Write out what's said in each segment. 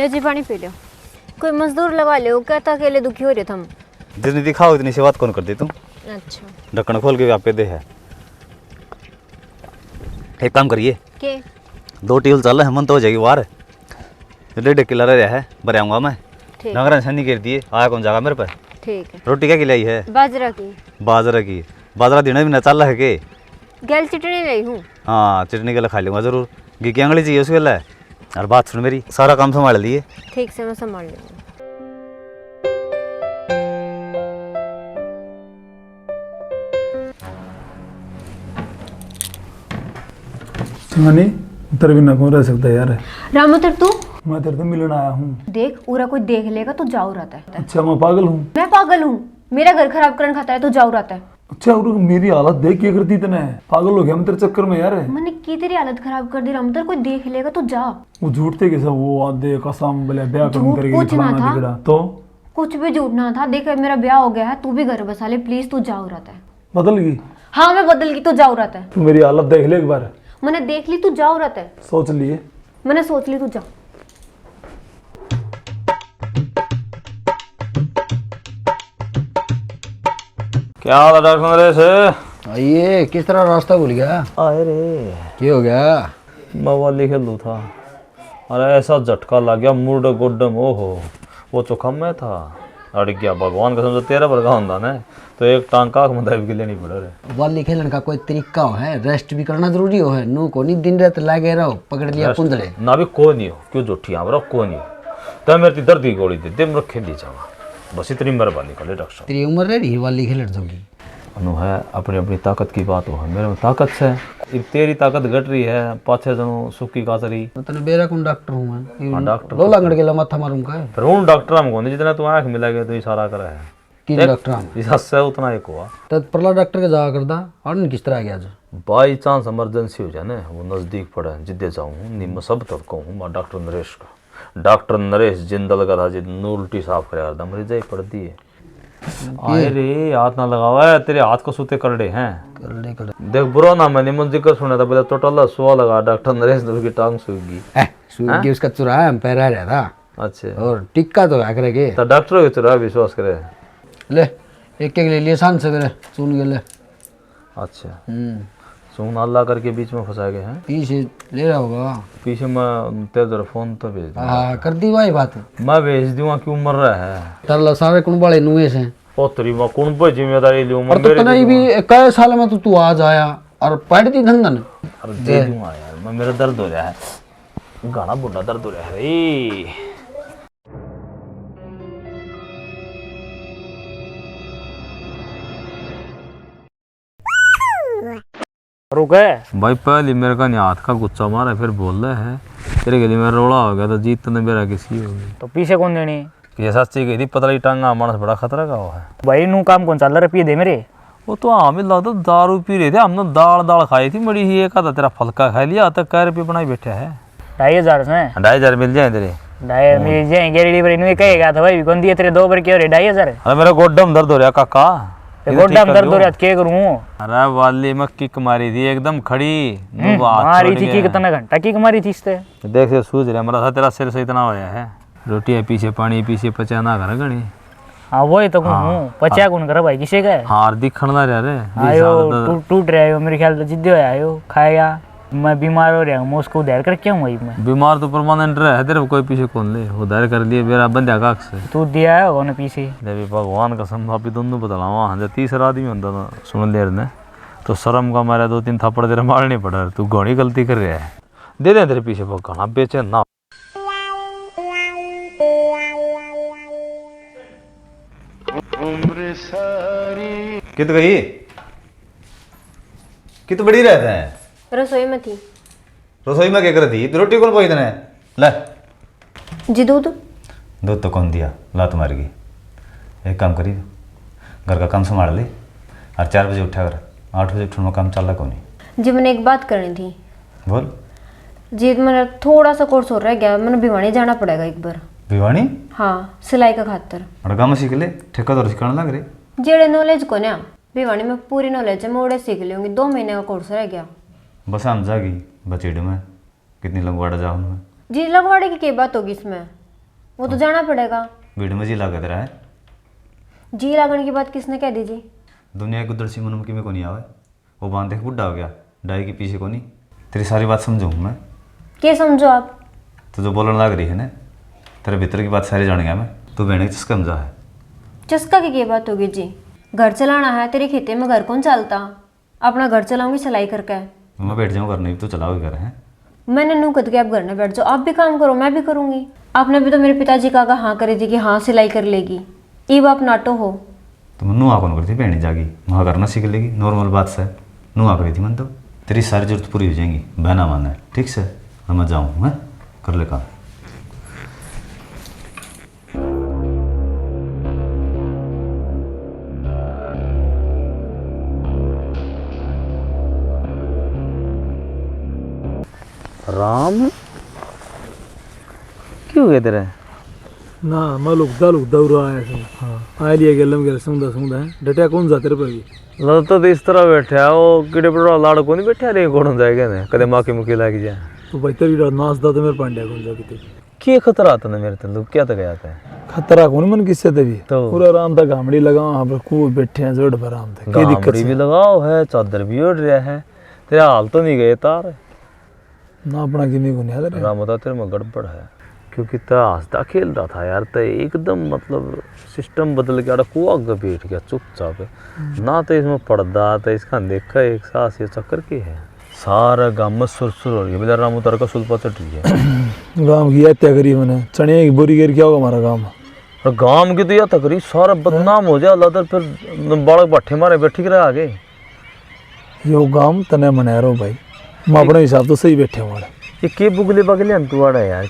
ले जी पानी P low. कोई मजदूर लगा लो, कहता अकेले दुखी हो रहे तुम। जितनी दिखाओ इतनी सी बात कौन करती तुम। अच्छा ढक्कन खोल के आप पे दे है। एक काम करिए के 2 टील चल रहे मन तो हो जाएगी वार। डेढ़ किलो रह है भर आऊँगा मैं। ठीक नगर छनी कर दिए आया कौन जाएगा मेरे पर। ठीक है। रोटी क्या खिलाई है? बाजरा की। बाजरा देना भी न चल रहा है के? गैल चटनी लाई हूँ। हाँ चटनी के लिए खा लूँगा जरूर। घी की आंगली चाहिए उसके लिए। और बात सुन मेरी, सारा काम संभाल लिए। ठीक से मैं संभाल लूँगी। नहीं तेरे बिना कौन रह सकता है यार। रामोतर तू मैं तेरे से मिलने आया हूँ। देख पूरा कोई देख लेगा तो जाऊ रहता है। अच्छा मैं पागल हूँ? मैं पागल हूँ? मेरा घर खराब करने खाता है तो जाऊ रहता है। अच्छा और मेरी हालत देख क्या करती तने? पागल हो गया मैं तेरे चक्कर में यार। मैंने की तेरी हालत खराब कर दी रामोतर, कोई देख लेगा तो जा। वो झूठते के सब वो आधे कसम बोले ब्याह झूठ करके कुछ ना था। दिखड़ा तो कुछ भी झूठ ना था। देख मेरा ब्याह हो गया है, तू भी घर बसा ले प्लीज, तू जाऊ रहता है। बदल गई? हाँ मैं बदल गई, तू जाऊ रहता है। तू मेरी हालत देख ले एक बार। मैंने देख ली, तू जाऊ रहता है। सोच लिए? मैंने सोच ली, तू जा। क्या हाल है डॉक्टर नरेश? आइए। किस तरह रास्ता भूल गया? अरे रे क्या हो गया? मवाली खेल लू था। अरे ऐसा झटका लग गया मुर्ड गुड्डम। ओहो वो चौखा में था अड़ गया। भगवान कसम से तेरा बरगा होता ना तो एक टांग का मतलब के लेनी पड़े रे। वाली खेलन का कोई तरीका हो है? रेस्ट भी करना जरूरी हो है। नू को नहीं दिन रात लागे रहो पकड़ लिया कुंदड़े ना भी को नहीं हो क्यों झूठी आप रहो को नहीं हो तो मेरी दर्द की गोली दे दे मेरे खेल जावा बस इतनी मेहरबानी कर ले डॉक्टर साहब। तेरी उम्र रही वाली खेलन जोगी। अनु है अपनी अपनी ताकत की बात हो है मेरे में ताकत है। तेरी ताकत घट रही है पाछे जनों सुखी कातरी। तने बेरा कौन डॉक्टर हूं मैं? हाँ डॉक्टर लो लागड़ के माथा मारूंगा। फिर उन डॉक्टर हम कोनी जितना तू आंख मिलागे तो इशारा करे है। 3 डॉक्टर हम जिस से उतना एक हुआ तो परला डॉक्टर के जा करदा और किस तरह गया आज? बाई चांस इमरजेंसी हो जाए ना वो नजदीक पड़े जिद्दे जाऊँ निम सब तक कहूँ मैं डॉक्टर नरेश का। डॉक्टर नरेश जिंदल का था जिद उल्टी साफ करे मरीज ही पड़ दी है। आए रे हाथ ना लगावा है तेरे हाथ को सूते करड़े हैं। करड़े करड़े देख बुरा ना मैंने मुझे जिक्र सुना था पहले टोटल सुआ लगा डॉक्टर नरेश की टांग सूगी सूगी उसका चुरा हम पैरा रहा था। अच्छा और टिक्का तो क्या करेगे तो डॉक्टर के चुरा विश्वास करे ले एक ले लिए शान से करे सुन के ले। अच्छा सुन अल्लाह करके बीच में फंसा गए हैं। पीछे ले रहा होगा पीछे मैं तेरे फोन तो भेज दूँ। हाँ कर दी भाई बात मैं भेज दूँगा क्यों मर रहा है तरला सारे कुण बड़े नुए से पोतरी मैं कौन पर जिम्मेदारी लूँ और तो तने भी कई साल में तो तू आज आया और पढ़ दी धंधन। अरे दे दूँगा यार मैं मेरा दर्द हो रहा है गाना बुढ़ा दर्द हो रहा है रे। रुके भाई पहले मेरे का हाथ का गुस्सा मारा फिर बोल रहा है तेरे के लिए मेरा रोड़ा हो गया तो जीत ने मेरा किसी हो गई तो पीछे कौन देनी? ये सच्ची गई थी पतली टांगा मानस बड़ा खतरा का है। भाई नू काम कौन चल रहा पिए दे मेरे। वो तो हमें लगता दारू पी रहे थे हमने दाल दाल खाई थी बड़ी ही एक आधा तेरा फलका खा लिया तक कै रुपये बनाई बैठे है। 2,500 से 2,500 मिल जाए तेरे 2,500 मिल जाएंगे रेडी पर इन्हें कहेगा था भाई कौन दिए तेरे 2 बार क्यों रे 2,500? अरे मेरा गोड्डम दर्द हो रहा काका गोड्डा में दर्द हो रहा क्या करूँ? अरे वाली मैं किक मारी थी एकदम खड़ी मारी थी किक कितना घंटा किक मारी थी इससे देख से सूझ रहा मेरा तेरा सिर से इतना होया है। रोटी है पीछे पानी पीछे पचा ना कर गणी। हाँ वही तो कहूँ पचा कौन कर भाई किसे का हार दिखण ना रे आयो टूट रहा है मेरे ख्याल से जिद्दे होया आयो खाएगा। मैं बीमार हो रहा हूँ मैं उसको उधार कर क्या हूँ भाई मैं बीमार तो परमानेंट रहे तेरे कोई पीछे कौन ले उधार कर लिए मेरा बंदा काक से तू दिया है होगा ना पीछे देवी भगवान कसम अभी दोनों बतलावा हाँ तीसरा आदमी होता था सुन ले ने तो शर्म का मारा 2-3 थप्पड़ तेरे मारने पड़ा तू घनी गलती कर रहा है दे दे तेरे पीछे घना बेचैन ना। कित गई कित बड़ी रहते हैं रसोई में थी। रसोई में क्या कर थी तो रोटी कौन पोई तने ले जी दूध दूध तो कौन दिया ला तुम्हारी की। एक काम करी घर का काम संभाल ले और 4 बजे उठा कर 8 बजे उठने में काम चल रहा कौन जी। मैंने एक बात करनी थी। बोल जी मेरा थोड़ा सा कोर्स हो रहा गया, मैंने भिवानी जाना पड़ेगा एक बार। भिवानी? हाँ सिलाई का खातर। और काम सीख ले ठेका तो सिखाने लग रहे जेड़े नॉलेज को ना भिवानी में पूरी नॉलेज है मैं ओड़े सीख लूँगी। 2 महीने का कोर्स रह गया बस हम जागी बचेड़ में कितनी लगवाड़ा जाओ उनमें जी। लगवाड़े की क्या बात होगी इसमें? वो तो जाना पड़ेगा। भीड़ में जी लागत रहा है। जी लागण की बात किसने कह दी जी? दुनिया की उधर मन में को नहीं आवे। वो बांध देख बुढ़ा हो गया, डाई के पीछे को नहीं। तेरी सारी बात समझूँ मैं। क्या समझो आप? तो जो बोलने लग रही है ना, तेरे भीतर की बात सारी जान गया मैं। तू बहने की चस्का समझा है। चस्का की क्या बात होगी जी? घर चलाना है, तेरे खेते में घर कौन चलता? अपना घर चलाऊंगी सिलाई करके। मैं बैठ जाऊँ करने, तो चलाओ घर है। मैंने नू कद के आप घर में बैठ जाओ, आप भी काम करो, मैं भी करूंगी। आपने भी तो मेरे पिताजी का कहा हाँ करी थी कि हाँ सिलाई कर लेगी। ईब आप नाटो हो। तो मैं नुआ कौन करती बहनी जागी, वहाँ करना सीख लेगी। नॉर्मल बात से नुआ करी थी मन। तो तेरी सारी जरूरत पूरी हो जाएंगी, बहना माना है। ठीक से मैं जाऊँ, मैं कर ले काम। राम क्यों गए तेरे? ना मैं लुकदा उड़ा आया सब। आ लिया गलम गल सुंदा है डटिया कौन जा तेरे पे भी। लगता तो इस तरह बैठा है वो किड़े पड़ा लाड़ को नहीं बैठा रे कौन जाएगा ने कदे माँ की मुखी लाग जाए। तो भाई तेरी नाचदा तो मेरे पांड्या कौन जा किते क्या खतरा आता ना मेरे तो क्या तक गया था। खतरा कौन मन किससे तभी तो पूरा आराम तक घामड़ी लगाओ वहां पर खूब बैठे हैं जोड़ पर आराम तक। की दिक्कत गामड़ी भी लगाओ है, चादर भी ओढ़ रहा है। तेरा हाल तो नहीं गए तार ना अपना किमी को नहीं हाल राम बता तेरे में गड़बड़ है। क्योंकि ता हंसता खेल रहा था यार, तो एकदम मतलब सिस्टम बदल गया। को आगे बैठ गया चुपचाप ना। तो इसमें पर्दा तो इसका देखा एक सास ये चक्कर की है। सारा गांव में सुरसुर हो रही है। बेला राम उतर का सुल्पा चढ़ रही है। गांव की हत्या करी मैंने चने की बोरी गिर क्या होगा हमारा गांव। और गांव की तो यह तकरी सारा बदनाम हो जाए। अल्लाह तो फिर बालक भट्ठे मारे बैठी कर आगे। यो गांव तने मना रहा भाई, मैं अपने हिसाब तो सही बैठे हमारे। ये के बुगले बगले हम तू है यार।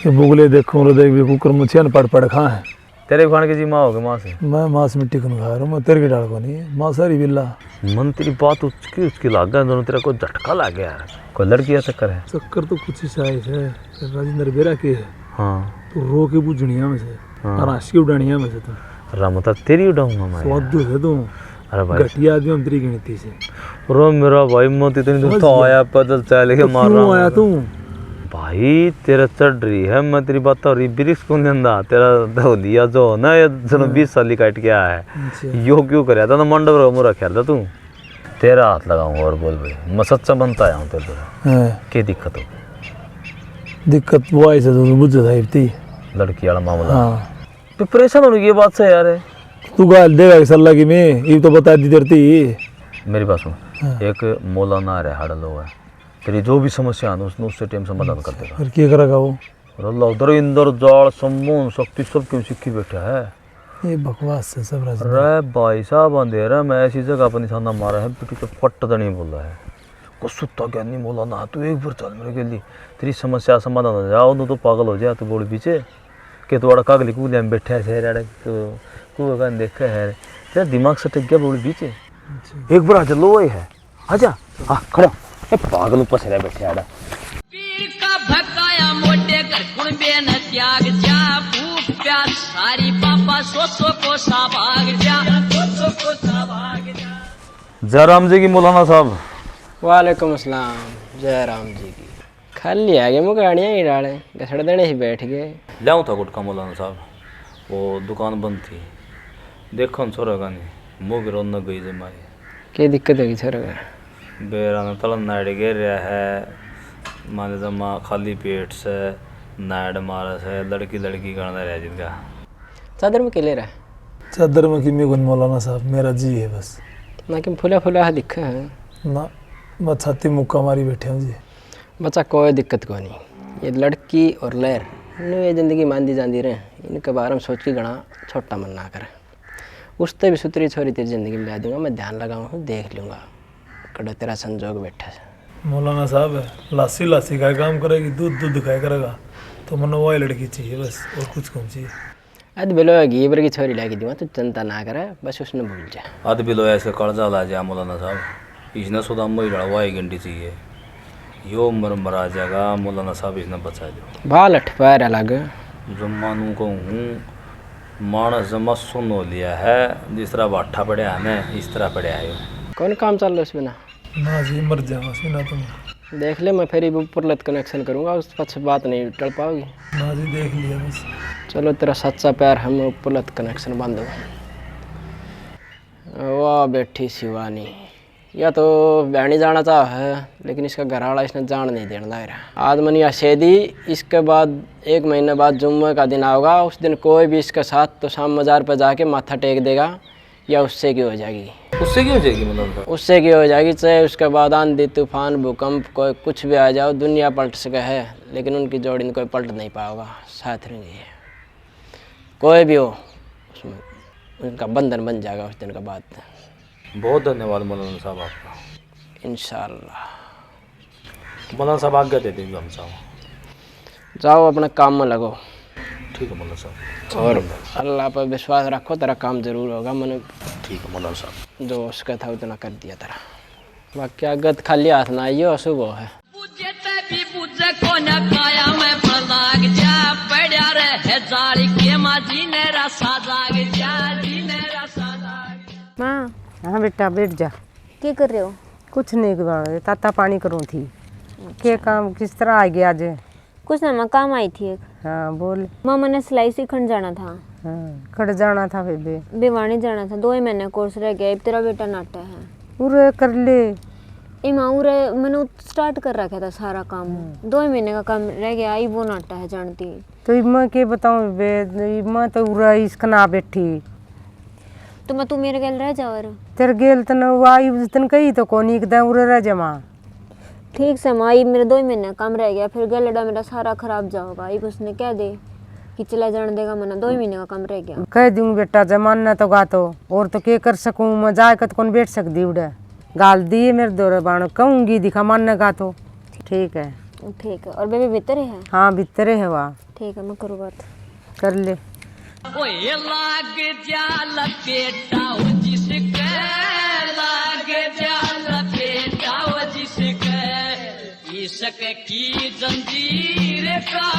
ये बुगले देखो देख भी कुकर मुछिया न पड़ खा है। तेरे खान की जी माँ हो गई माँ से। मैं मांस मिट्टी को खा रहा हूँ, मैं तेरे की डाल को नहीं है माँ सारी बिल्ला। मन तेरी बात उसकी लाग गया दोनों। तेरा कोई झटका लग गया यार। कोई लड़की ऐसा चक्कर है? चक्कर तो कुछ ही साइज है। राजेंद्र बेरा के है हाँ तो रो के बुझनिया में से और हंस के उड़ानिया में से तो रामता तेरी उड़ाऊंगा मैं। स्वाद है तू। अरे भाई घटिया आदमी हम तेरी गिनती से। रो मेरा भाई मत इतनी दूर तो आया पैदल चल के मार रहा क्यों आया तू? भाई तेरा चढ़ रही है। मैं तेरी बात हो रही ब्रिक्स कौन लेंदा तेरा धौलिया जो ना ये जनो 20 साल काट के आया है। यो क्यों कर था ना मंडप रो मुरा ख्याल था तू। तेरा हाथ लगाऊंगा और बोल भाई मैं सच्चा बनता आया हूँ तेरे। क्या दिक्कत हो? दिक्कत वो ऐसे तो बुझ साहिब थी लड़की वाला मामला। हाँ तो परेशान होने की बात से यार है। तू गाल देगा सल्ला की मैं ये तो बता दी तेरती। मेरी बात सुन। एक मौलाना है हाड़ा लोग है। तेरी जो भी समस्या है उसने उससे टाइम समाधान कर देगा। और क्या करेगा वो? और अल्लाह उधर इंदर जाल सम्मोन शक्ति सब क्यों सीखी बैठा है। ये बकवास है सब। अरे भाई साहब अंधेरा मैं ऐसी जगह पर निशाना मारा है बेटी तो फट तो नहीं बोला है। कुछ सुता क्या नहीं बोला ना। तू एक बार चल मेरे के लिए तेरी समस्या समाधान हो जाओ तो पागल हो जाए। तू बोल पीछे कि तू कागली कूलिया में बैठा है तो देखा है तेरा दिमाग से टिक गया। बोल पीछे एक बार आ चलो वही है। आजा हाँ खड़ा पागल ऊपर से बैठे आड़ा। पीर का भकाया मोटे कर गुण बेन त्याग जा फूट प्यार सारी पापा सोचो को साभाग जा सोचो को साभाग जा। जय राम जी की मौलाना साहब। वालेकुम अस्सलाम। जय राम जी की। खाली आ गए मुगाड़ियाँ ही डाले गसड़ देने ही बैठ गए। लाऊं था गुटका मौलाना साहब। वो दुकान बंद थी। देखो छोरा का नहीं मुँह भी रौनक गई जमाई। क्या दिक्कत होगी छोरा का? बेरा में तलन नाड़ गिर रहा है। मान जमा खाली पेट से नाड़ मारा से लड़की करना रहा जिनका। चादर में क्या ले रहा है? चादर में किमी को मौलाना साहब मेरा जी है बस। ना कि फुला फुला दिखा है ना मैं छाती मुक्का मारी बैठे हूँ जी। बच्चा कोई दिक्कत को नहीं। ये लड़की और लहर इन्हें ये ज़िंदगी मानती जाती रहे। इनके बारे में सोच के गणा छोटा मन ना करे। उससे भी सुतरी छोरी तेरी ज़िंदगी में ला दूंगा। मैं ध्यान लगाऊँ देख लूँगा कड़ा तेरा संजोग बैठा है। मौलाना साहब लासी का काम करेगी दूध खाया करेगा तो मन वो लड़की चाहिए बस और कुछ कौन चाहिए। अद बिलो घीबर की छोरी लागी दूँगा तो चिंता ना करे बस उसने भूल जा। अद बिलो ऐसे कर्जा ला जा मौलाना साहब। इसने सुधा मई लड़वाई घंटी चाहिए यो मरा जाएगा मौलाना साहब। इसने बचा दो बाल अठ पैर अलग जमानू को हूँ मानस जमा सुन हो लिया है। जिस तरह बाठा पड़े है ना इस तरह पड़े है। कौन काम चल रहा है उसमें? ना जी मर जाओ ना तुम। देख ले, मैं फिर ऊपर कनेक्शन करूँगा, उस पक्ष बात नहीं टल पाओगी। ना जी देख लिया बस। चलो तेरा सच्चा प्यार है, मैं ऊपर कनेक्शन बांध दूँ। वाह बेटी शिवानी, या तो बहनी जाना चाह है, लेकिन इसका घर वाला इसने जान नहीं देना लग रहा। आज मनी शेदी, इसके बाद 1 महीने बाद जुम्मे का दिन आओगा, उस दिन कोई भी इसके साथ तो शाम मज़ार पर जाके माथा टेक देगा, या उससे की हो जाएगी। उससे क्यों हो जाएगी मतलब? उससे की हो जाएगी, चाहे उसके बाद आंधी तूफान भूकंप कोई कुछ भी आ जाओ, दुनिया पलट सके है, लेकिन उनकी जोड़ी कोई पलट नहीं पाएगा, साथ रहेंगे। कोई भी हो उसमें उनका बंधन बन जाएगा उस दिन के बाद। बहुत धन्यवाद मौलाना साहब आपका। इंशाल्लाह। मौलाना साहब आज्ञा दे देंगे हम साहब। जाओ अपने काम में लगो। ठीक है मौलाना साहब। और अल्लाह पर विश्वास रखो, तेरा काम जरूर होगा। मैंने ठीक है मौलाना साहब। जो उसका था उतना कर दिया तेरा। बाकी अगत खाली हाथ ना आइयो, अशुभ है। बुझे ते भी बुझे को न काया में पलाग जा पड़ा रहे जाली के माजी ने रसा जाग जा जी ने रसा जाग। माँ हाँ बेटा बैठ जा। क्या कर रहे हो? कुछ नहीं कर, ताता पानी करूँ थी। के काम किस तरह आ गया आज? कुछ ना, मैं काम आई थी एक। हाँ बोल। माँ मैंने सिलाई सीखने जाना था। हाँ खड़ जाना था बेबे। भिवानी जाना था, 2 ही महीने कोर्स रह गया। अब तेरा बेटा नाटा है। उरे कर ले। ए माँ उरे मैंने स्टार्ट कर रखा था सारा काम, 2 ही महीने का काम रह गया। आई वो नाटा है जानती। तो इम्मा के बताऊँ बेबे, इम्मा तो उरा इसका ना बैठी। तो मैं तू मेरे गल रह जा। और तेरे गेल तन आई उस दिन कही तो कोनी एक उरे रह जमा। ठीक से माँ, ये मेरे 2 ही महीने काम रह गया, फिर गलड़ा मेरा सारा खराब जाओगा। अब उसने कह दे कि चला जाने देगा, मैंने 2 ही महीने का काम रह गया। कह दूँ बेटा जमाना तो गा तो और तो के कर सकूँ मैं, जाकर तो कौन बैठ सकती उड़े। गाल दिए मेरे दौरे बाण कहूँगी दिखा मानने का तो ठीक है। ठीक है। और बेबी भीतर है? हाँ भीतरे है वहाँ। ठीक है, मैं करूँ बात। कर ले। ओए लाग जा लपेटाओ जिसके, लाग जा लपेटाओ जिसके, इश्क की जंजीर का